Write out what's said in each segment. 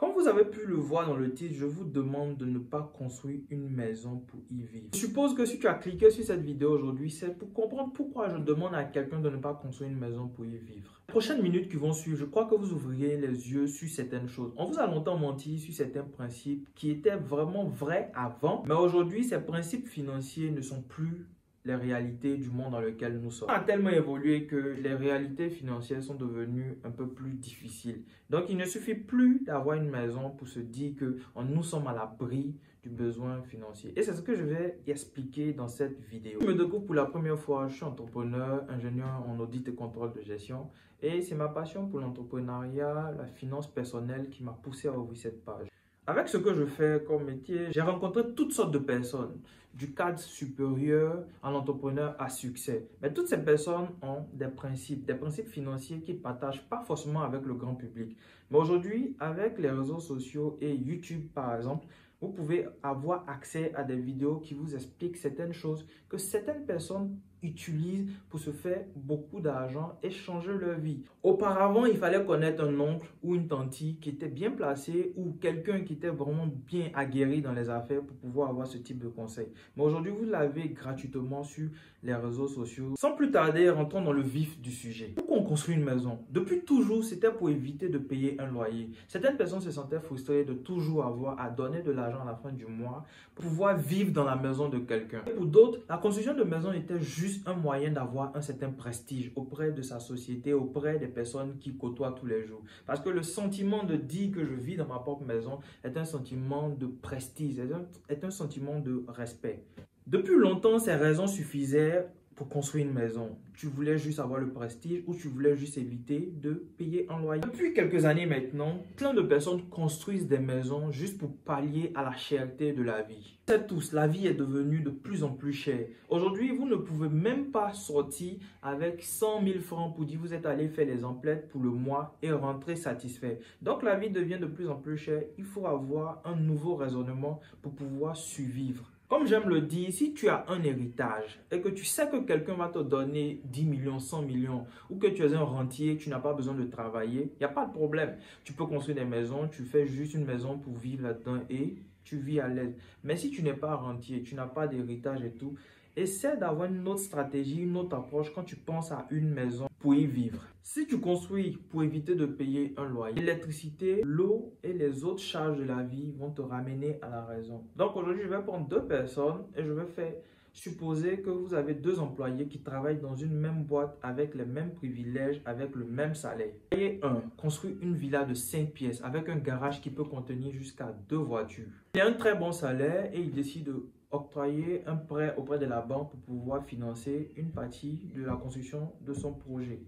Comme vous avez pu le voir dans le titre, je vous demande de ne pas construire une maison pour y vivre. Je suppose que si tu as cliqué sur cette vidéo aujourd'hui, c'est pour comprendre pourquoi je demande à quelqu'un de ne pas construire une maison pour y vivre. Les prochaines minutes qui vont suivre, je crois que vous ouvrirez les yeux sur certaines choses. On vous a longtemps menti sur certains principes qui étaient vraiment vrais avant, mais aujourd'hui, ces principes financiers ne sont plus les réalités du monde dans lequel nous sommes. On a tellement évolué que les réalités financières sont devenues un peu plus difficiles. Donc, il ne suffit plus d'avoir une maison pour se dire que nous sommes à l'abri du besoin financier. Et c'est ce que je vais expliquer dans cette vidéo. Je me découvre pour la première fois, je suis entrepreneur, ingénieur en audit et contrôle de gestion. Et c'est ma passion pour l'entrepreneuriat, la finance personnelle qui m'a poussé à ouvrir cette page. Avec ce que je fais comme métier, j'ai rencontré toutes sortes de personnes, du cadre supérieur à l'entrepreneur à succès. Mais toutes ces personnes ont des principes financiers qu'ils ne partagent pas forcément avec le grand public. Mais aujourd'hui, avec les réseaux sociaux et YouTube par exemple, vous pouvez avoir accès à des vidéos qui vous expliquent certaines choses que certaines personnes utilisent pour se faire beaucoup d'argent et changer leur vie. Auparavant, il fallait connaître un oncle ou une tante qui était bien placé ou quelqu'un qui était vraiment bien aguerri dans les affaires pour pouvoir avoir ce type de conseils. Mais aujourd'hui, vous l'avez gratuitement sur les réseaux sociaux. Sans plus tarder, rentrons dans le vif du sujet. Pourquoi on construit une maison? Depuis toujours, c'était pour éviter de payer un loyer. Certaines personnes se sentaient frustrées de toujours avoir à donner de l'argent à la fin du mois pour pouvoir vivre dans la maison de quelqu'un. Pour d'autres, la construction de maison était juste un moyen d'avoir un certain prestige auprès de sa société, auprès des personnes qui côtoient tous les jours. Parce que le sentiment de dire que je vis dans ma propre maison est un sentiment de prestige, est un sentiment de respect. Depuis longtemps, ces raisons suffisaient pour construire une maison. Tu voulais juste avoir le prestige ou tu voulais juste éviter de payer un loyer. Depuis quelques années maintenant, plein de personnes construisent des maisons juste pour pallier à la cherté de la vie. Vous savez tous, la vie est devenue de plus en plus chère. Aujourd'hui, vous ne pouvez même pas sortir avec 100 000 francs pour dire que vous êtes allé faire les emplettes pour le mois et rentrer satisfait. Donc la vie devient de plus en plus chère. Il faut avoir un nouveau raisonnement pour pouvoir survivre. Comme j'aime le dire, si tu as un héritage et que tu sais que quelqu'un va te donner 10 millions, 100 millions ou que tu es un rentier, tu n'as pas besoin de travailler, il n'y a pas de problème. Tu peux construire des maisons, tu fais juste une maison pour vivre là-dedans et tu vis à l'aise. Mais si tu n'es pas rentier, tu n'as pas d'héritage et tout, essaie d'avoir une autre stratégie, une autre approche quand tu penses à une maison pour y vivre. Si tu construis pour éviter de payer un loyer, l'électricité, l'eau et les autres charges de la vie vont te ramener à la raison. Donc aujourd'hui, je vais prendre deux personnes et je vais faire supposer que vous avez deux employés qui travaillent dans une même boîte avec les mêmes privilèges, avec le même salaire. Et un, construit une villa de 5 pièces avec un garage qui peut contenir jusqu'à 2 voitures. Il a un très bon salaire et il décide de octroyer un prêt auprès de la banque pour pouvoir financer une partie de la construction de son projet.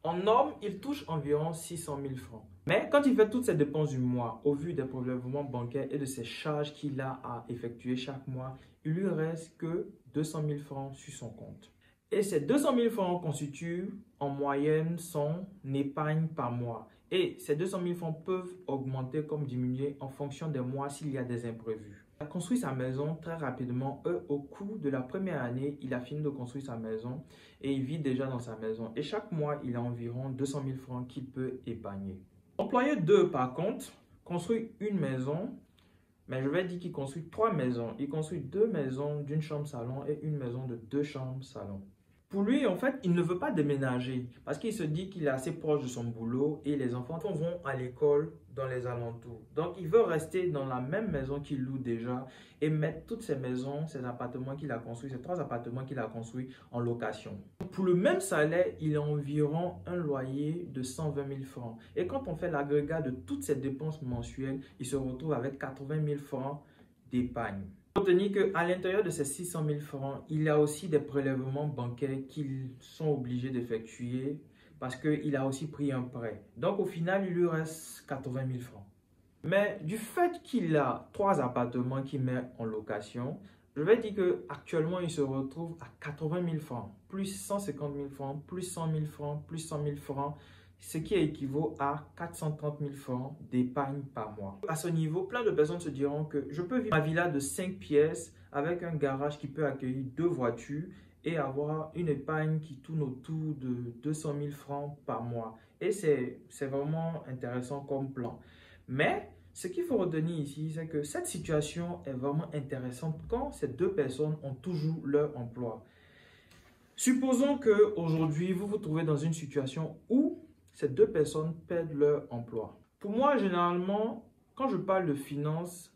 En norme, il touche environ 600 000 francs. Mais quand il fait toutes ses dépenses du mois, au vu des prélèvements bancaires et de ses charges qu'il a à effectuer chaque mois, il lui reste que 200 000 francs sur son compte. Et ces 200 000 francs constituent en moyenne son épargne par mois. Et ces 200 000 francs peuvent augmenter comme diminuer en fonction des mois s'il y a des imprévus. Il a construit sa maison très rapidement. Au cours de la première année, il a fini de construire sa maison et il vit déjà dans sa maison. Et chaque mois, il a environ 200 000 francs qu'il peut épargner. Employé 2, par contre, construit une maison, mais je vais dire qu'il construit 3 maisons. Il construit 2 maisons d'une chambre-salon et une maison de 2 chambres-salon. Pour lui, en fait, il ne veut pas déménager parce qu'il se dit qu'il est assez proche de son boulot et les enfants vont à l'école dans les alentours. Donc, il veut rester dans la même maison qu'il loue déjà et mettre toutes ces maisons, ces appartements qu'il a construits, ces 3 appartements qu'il a construits en location. Pour le même salaire, il a environ un loyer de 120 000 francs. Et quand on fait l'agrégat de toutes ces dépenses mensuelles, il se retrouve avec 80 000 francs d'épargne. Retenez qu'à l'intérieur de ces 600 000 francs, il y a aussi des prélèvements bancaires qu'ils sont obligés d'effectuer parce qu'il a aussi pris un prêt. Donc au final, il lui reste 80 000 francs. Mais du fait qu'il a 3 appartements qu'il met en location, je vais dire qu'actuellement, il se retrouve à 80 000 francs, plus 150 000 francs, plus 100 000 francs, plus 100 000 francs, ce qui équivaut à 430 000 francs d'épargne par mois. À ce niveau, plein de personnes se diront que je peux vivre ma villa de 5 pièces avec un garage qui peut accueillir 2 voitures et avoir une épargne qui tourne autour de 200 000 francs par mois. Et c'est vraiment intéressant comme plan. Mais Ce qu'il faut retenir ici, c'est que cette situation est vraiment intéressante quand ces deux personnes ont toujours leur emploi. Supposons qu'aujourd'hui, vous vous trouvez dans une situation où ces deux personnes perdent leur emploi. Pour moi, généralement, quand je parle de finances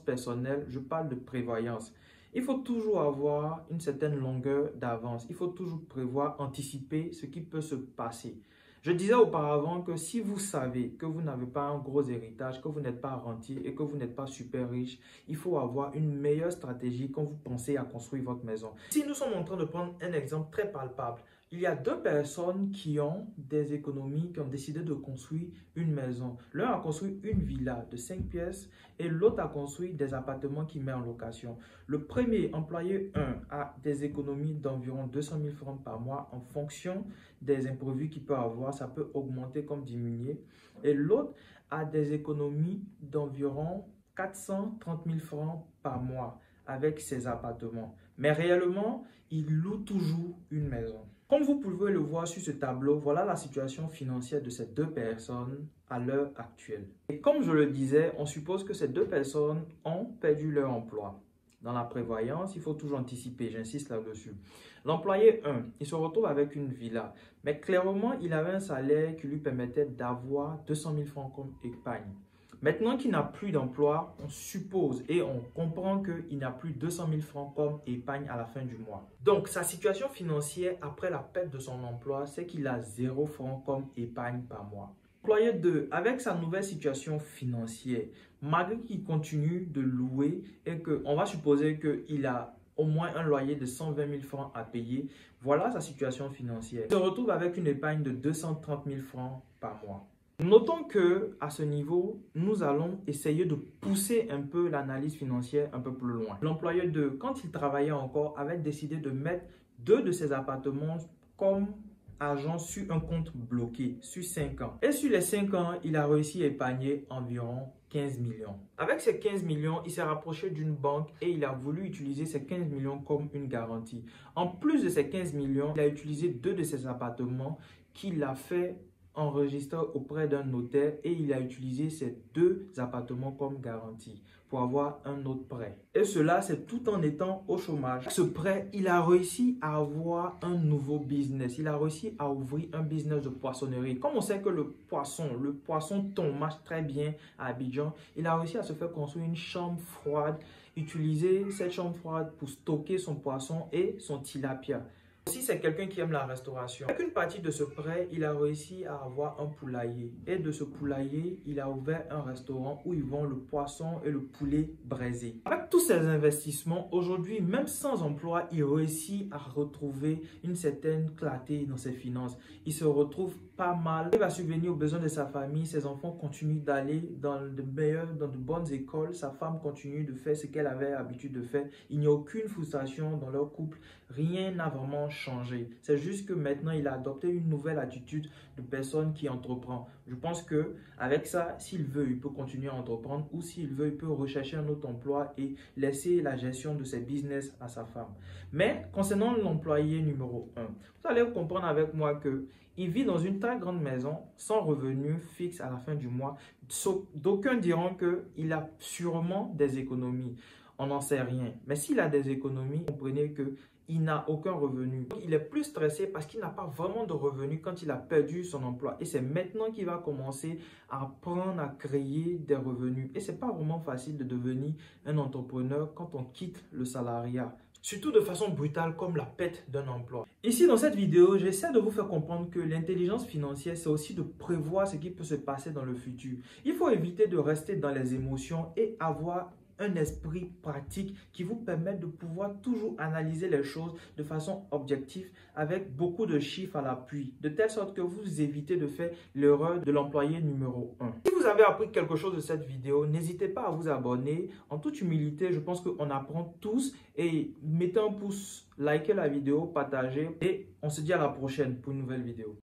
personnelles, je parle de prévoyance. Il faut toujours avoir une certaine longueur d'avance. Il faut toujours prévoir, anticiper ce qui peut se passer. Je disais auparavant que si vous savez que vous n'avez pas un gros héritage, que vous n'êtes pas rentier et que vous n'êtes pas super riche, il faut avoir une meilleure stratégie quand vous pensez à construire votre maison. Si nous sommes en train de prendre un exemple très palpable, il y a deux personnes qui ont des économies, qui ont décidé de construire une maison. L'un a construit une villa de 5 pièces et l'autre a construit des appartements qu'il met en location. Le premier, employé 1, a des économies d'environ 200 000 francs par mois en fonction des imprévus qu'il peut avoir. Ça peut augmenter comme diminuer. Et l'autre a des économies d'environ 430 000 francs par mois avec ses appartements. Mais réellement, il loue toujours une maison. Comme vous pouvez le voir sur ce tableau, voilà la situation financière de ces deux personnes à l'heure actuelle. Et comme je le disais, on suppose que ces deux personnes ont perdu leur emploi. Dans la prévoyance, il faut toujours anticiper, j'insiste là-dessus. L'employé 1, il se retrouve avec une villa, mais clairement, il avait un salaire qui lui permettait d'avoir 200 000 francs comme épargne. Maintenant qu'il n'a plus d'emploi, on suppose et on comprend qu'il n'a plus 200 000 francs comme épargne à la fin du mois. Donc, sa situation financière après la perte de son emploi, c'est qu'il a 0 francs comme épargne par mois. Employé 2, avec sa nouvelle situation financière, malgré qu'il continue de louer et qu'on va supposer qu'il a au moins un loyer de 120 000 francs à payer, voilà sa situation financière. Il se retrouve avec une épargne de 230 000 francs par mois. Notons que à ce niveau, nous allons essayer de pousser un peu l'analyse financière un peu plus loin. L'employé 2, quand il travaillait encore, avait décidé de mettre 2 de ses appartements comme argent sur un compte bloqué sur 5 ans. Et sur les 5 ans, il a réussi à épargner environ 15 millions. Avec ces 15 millions, il s'est rapproché d'une banque et il a voulu utiliser ces 15 millions comme une garantie. En plus de ces 15 millions, il a utilisé 2 de ses appartements qu'il a fait enregistré auprès d'un notaire et il a utilisé ces 2 appartements comme garantie pour avoir un autre prêt. Et cela, c'est tout en étant au chômage. Ce prêt, il a réussi à avoir un nouveau business. Il a réussi à ouvrir un business de poissonnerie. Comme on sait que le poisson thon marche très bien à Abidjan, il a réussi à se faire construire une chambre froide, utiliser cette chambre froide pour stocker son poisson et son tilapia. Si c'est quelqu'un qui aime la restauration, avec une partie de ce prêt, il a réussi à avoir un poulailler. Et de ce poulailler, il a ouvert un restaurant où ils vendent le poisson et le poulet braisé. Avec tous ces investissements, aujourd'hui, même sans emploi, il réussit à retrouver une certaine clarté dans ses finances. Il se retrouve pas mal. Il va subvenir aux besoins de sa famille. Ses enfants continuent d'aller dans de bonnes écoles. Sa femme continue de faire ce qu'elle avait l'habitude de faire. Il n'y a aucune frustration dans leur couple. Rien n'a vraiment changé. C'est juste que maintenant, il a adopté une nouvelle attitude de personne qui entreprend. Je pense que avec ça, s'il veut, il peut continuer à entreprendre ou s'il veut, il peut rechercher un autre emploi et laisser la gestion de ses business à sa femme. Mais concernant l'employé numéro 1, vous allez comprendre avec moi que il vit dans une très grande maison sans revenu fixe à la fin du mois. D'aucuns diront qu'il a sûrement des économies. On n'en sait rien. Mais s'il a des économies, comprenez qu'il n'a aucun revenu. Il est plus stressé parce qu'il n'a pas vraiment de revenus quand il a perdu son emploi. Et c'est maintenant qu'il va commencer à apprendre à créer des revenus. Et ce n'est pas vraiment facile de devenir un entrepreneur quand on quitte le salariat. Surtout de façon brutale comme la perte d'un emploi. Ici, dans cette vidéo, j'essaie de vous faire comprendre que l'intelligence financière, c'est aussi de prévoir ce qui peut se passer dans le futur. Il faut éviter de rester dans les émotions et avoir un esprit pratique qui vous permet de pouvoir toujours analyser les choses de façon objective avec beaucoup de chiffres à l'appui, de telle sorte que vous évitez de faire l'erreur de l'employé numéro 1. Si vous avez appris quelque chose de cette vidéo, n'hésitez pas à vous abonner. En toute humilité, je pense qu'on apprend tous et mettez un pouce, likez la vidéo, partagez et on se dit à la prochaine pour une nouvelle vidéo.